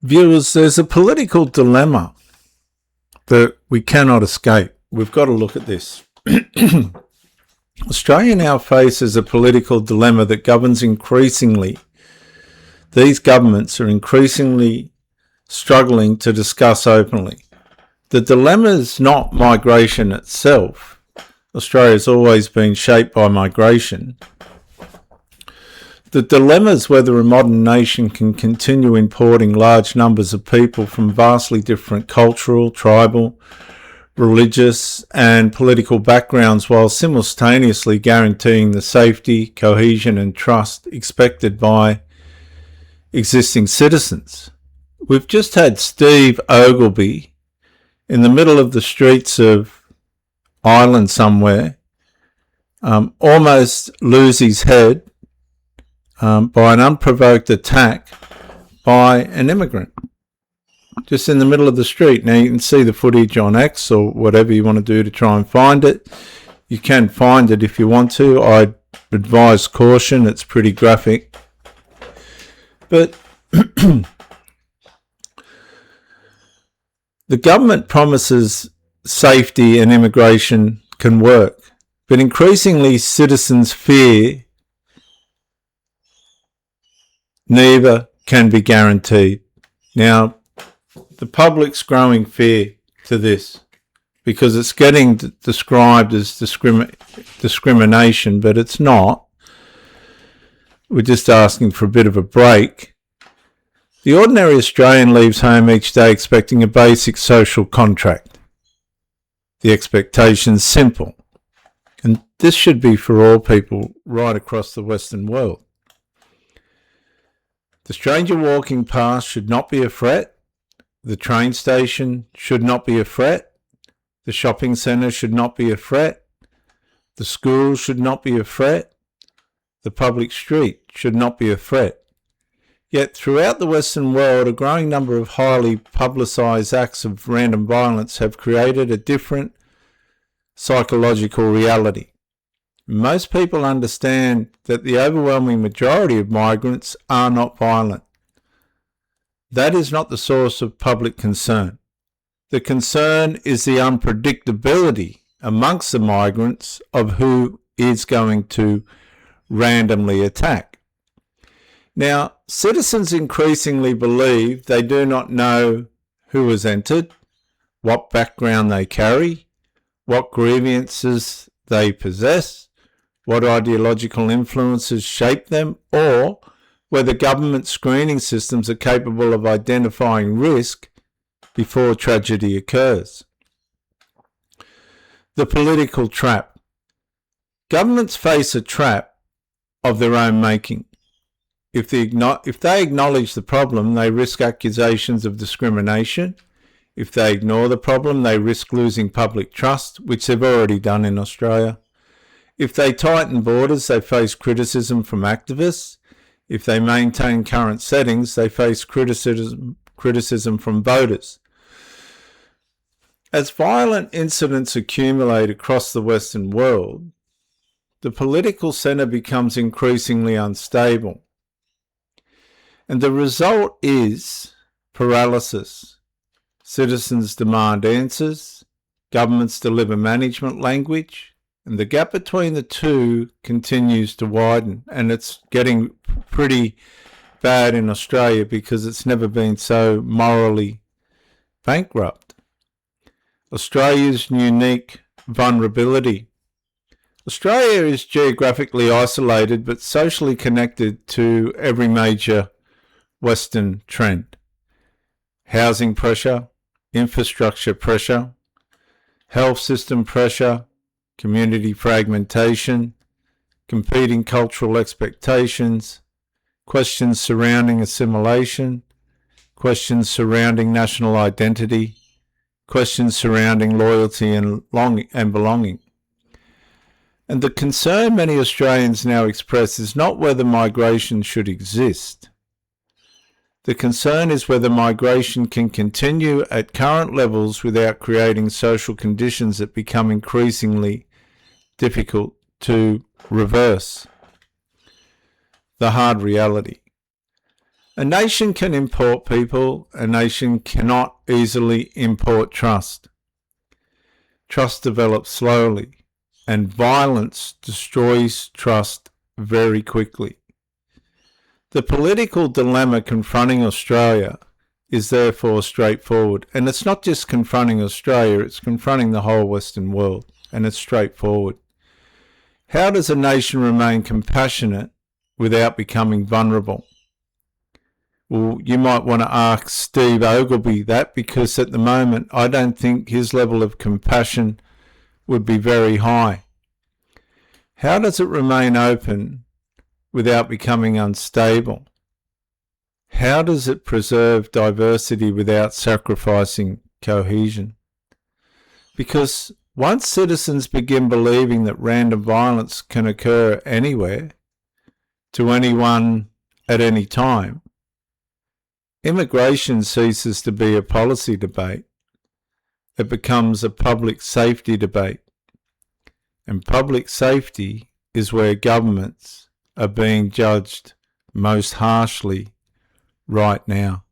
Viewers, there's a political dilemma that we cannot escape. We've got to look at this. Australia now faces a political dilemma that governs increasingly. These governments are increasingly struggling to discuss openly. The dilemma is not migration itself. Australia's always been shaped by migration. The dilemma is whether a modern nation can continue importing large numbers of people from vastly different cultural, tribal, religious and political backgrounds while simultaneously guaranteeing the safety, cohesion and trust expected by existing citizens. We've just had Steve Ogilvie in the middle of the streets of Ireland somewhere almost lose his head by an unprovoked attack by an immigrant just in the middle of the street. Now you can see the footage on X or whatever you want to do to try and find it. You can find it if you want to. I advise caution, it's pretty graphic. But the government promises safety and immigration can work, but increasingly citizens fear neither can be guaranteed. Now, the public's growing fear to this because it's getting described as discrimination, but it's not. We're just asking for a bit of a break. The ordinary Australian leaves home each day expecting a basic social contract. The expectation's simple, and this should be for all people right across the Western world. The stranger walking past should not be a threat. The train station should not be a threat. The shopping centre should not be a threat. The school should not be a threat. The public street should not be a threat. Yet throughout the Western world, a growing number of highly publicised acts of random violence have created a different psychological reality. Most people understand that the overwhelming majority of migrants are not violent. That is not the source of public concern. The concern is the unpredictability amongst the migrants of who is going to randomly attack. Now, citizens increasingly believe they do not know who has entered, what background they carry, what grievances they possess, what ideological influences shape them, or whether government screening systems are capable of identifying risk before tragedy occurs. The political trap. Governments face a trap of their own making. If they acknowledge the problem, they risk accusations of discrimination. If they ignore the problem, they risk losing public trust, which they've already done in Australia. If they tighten borders, they face criticism from activists. If they maintain current settings, they face criticism from voters. As violent incidents accumulate across the Western world, the political centre becomes increasingly unstable. And the result is paralysis. Citizens demand answers, governments deliver management language, and the gap between the two continues to widen. And it's getting pretty bad in Australia because it's never been so morally bankrupt. Australia's unique vulnerability. Australia is geographically isolated but socially connected to every major Western trend. Housing pressure, infrastructure pressure, health system pressure, community fragmentation, competing cultural expectations, questions surrounding assimilation, questions surrounding national identity, questions surrounding loyalty and belonging. And the concern many Australians now express is not whether migration should exist. The concern is whether migration can continue at current levels without creating social conditions that become increasingly difficult to reverse. The hard reality. A nation can import people. A nation cannot easily import trust. Trust develops slowly, and violence destroys trust very quickly. The political dilemma confronting Australia is therefore straightforward. And it's not just confronting Australia, it's confronting the whole Western world. And it's straightforward. How does a nation remain compassionate without becoming vulnerable? Well, you might want to ask Steve Ogilvy that, because at the moment I don't think his level of compassion would be very high. How does it remain open without becoming unstable? How does it preserve diversity without sacrificing cohesion? Because once citizens begin believing that random violence can occur anywhere, to anyone at any time, immigration ceases to be a policy debate. It becomes a public safety debate. And public safety is where governments are being judged most harshly right now.